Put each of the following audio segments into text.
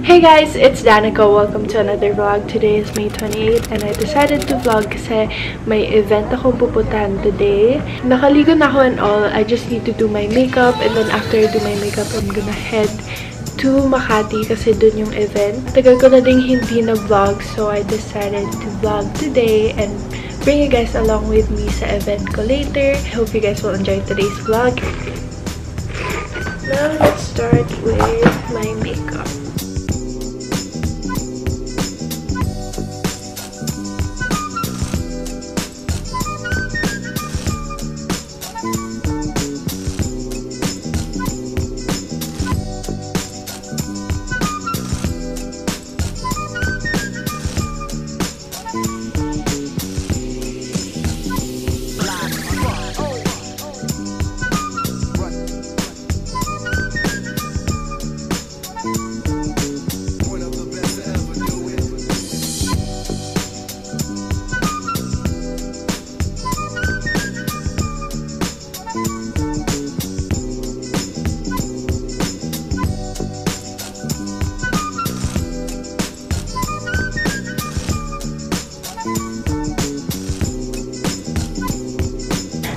Hey guys, it's Danica. Welcome to another vlog. Today is May 28 and I decided to vlog kasi may event akong pupuntahan today. Nakaligo na ako and all. I just need to do my makeup and then after I do my makeup, I'm gonna head to Makati kasi dun yung event. Tagal ko na ding hindi na vlog, so I decided to vlog today and bring you guys along with me sa event ko later. I hope you guys will enjoy today's vlog. Now let's start with my makeup.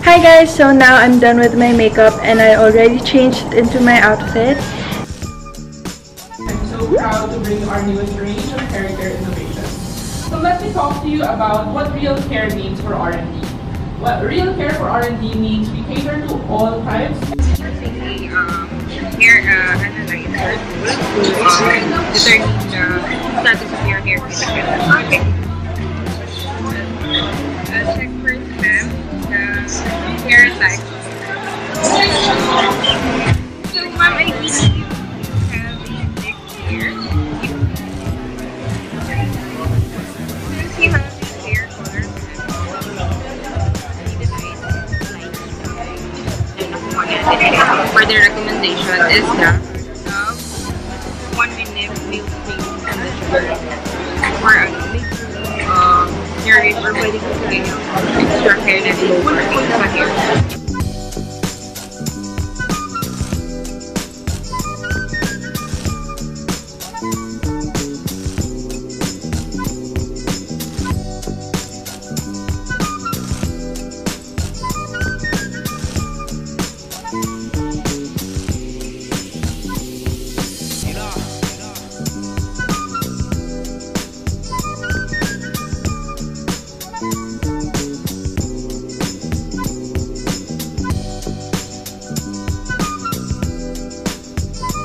Hi guys, so now I'm done with my makeup and I already changed into my outfit. I'm so proud to bring our newest range of haircare innovations. So let me talk to you about what real care means for R&D. What real care for R&D means we cater to all types. Hair analyzer to determine the status of your hair. Okay. Check first ma'am the hair type. So ma'am, I think you have a thick hair. Since you have this hair color, further recommendation is the 1 minute milk cream conditioner for nourish or pwede ko sabihin yung extra hair na din sa hair.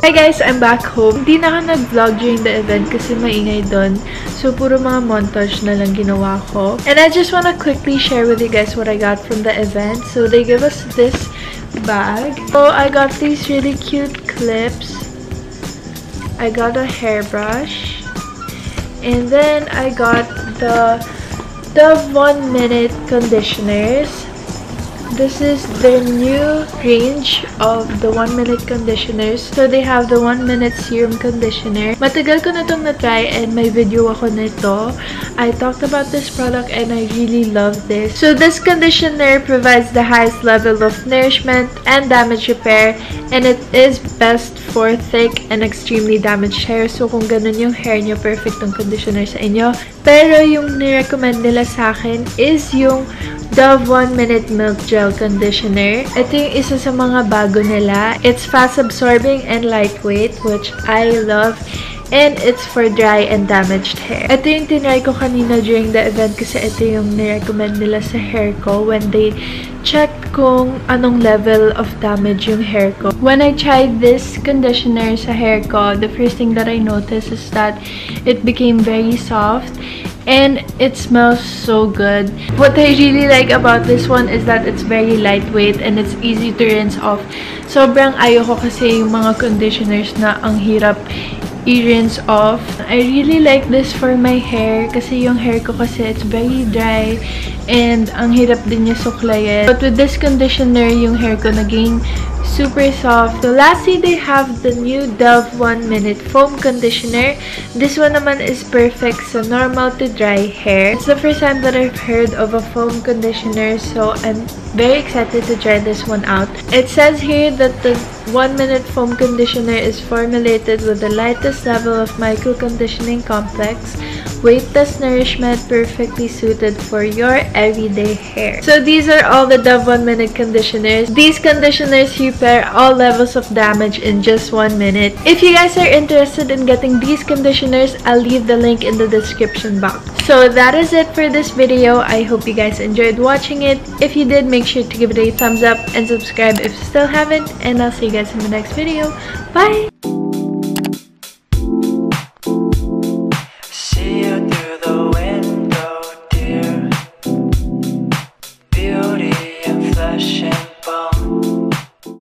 Hi guys, I'm back home. Hindi na ako nag-vlog during the event kasi maingay doon. So, puro mga montage na lang ginawa ko. And I just wanna quickly share with you guys what I got from the event. So, they give us this bag. So, I got these really cute clips. I got a hairbrush. And then, I got the 1 minute conditioners. This is their new range of the 1 minute conditioners. So, they have the 1 minute serum conditioner. Matagal ko na itong na-try and may video ako nito. I talked about this product and I really love this. So, this conditioner provides the highest level of nourishment and damage repair. And it is best for thick and extremely damaged hair. So, kung ganun yung hair nyo, perfect tong conditioner sa inyo. Pero, yung nirecommend nila sa akin is yung Dove 1 Minute Milk Gel Conditioner. Ito yung isa sa mga bago nila. It's fast-absorbing and lightweight, which I love. And it's for dry and damaged hair. Ito yung tinry ko kanina during the event kasi ito yung nirecommend nila sa hair ko when they checked kung anong level of damage yung hair ko. When I tried this conditioner sa hair ko, the first thing that I noticed is that it became very soft. And it smells so good. What I really like about this one is that it's very lightweight and it's easy to rinse off. Sobrang ayoko kasi yung mga conditioners na ang hirap i-rinse off. I really like this for my hair kasi yung hair ko kasi it's very dry and ang hirap din niya suklayin. But with this conditioner, yung hair ko naging super soft. So lastly, they have the new Dove 1 Minute Foam Conditioner. This one naman is perfect sa normal to dry hair. It's the first time that I've heard of a foam conditioner, so I'm very excited to try this one out. It says here that the 1 Minute Foam Conditioner is formulated with the lightest level of micro conditioning complex, weightless nourishment, perfectly suited for your everyday hair. So these are all the Dove 1 Minute conditioners. These conditioners repair all levels of damage in just 1 minute. If you guys are interested in getting these conditioners, I'll leave the link in the description box. So that is it for this video. I hope you guys enjoyed watching it. If you did, make sure to give it a thumbs up and subscribe if you still haven't, and I'll see you guys in the next video. Bye!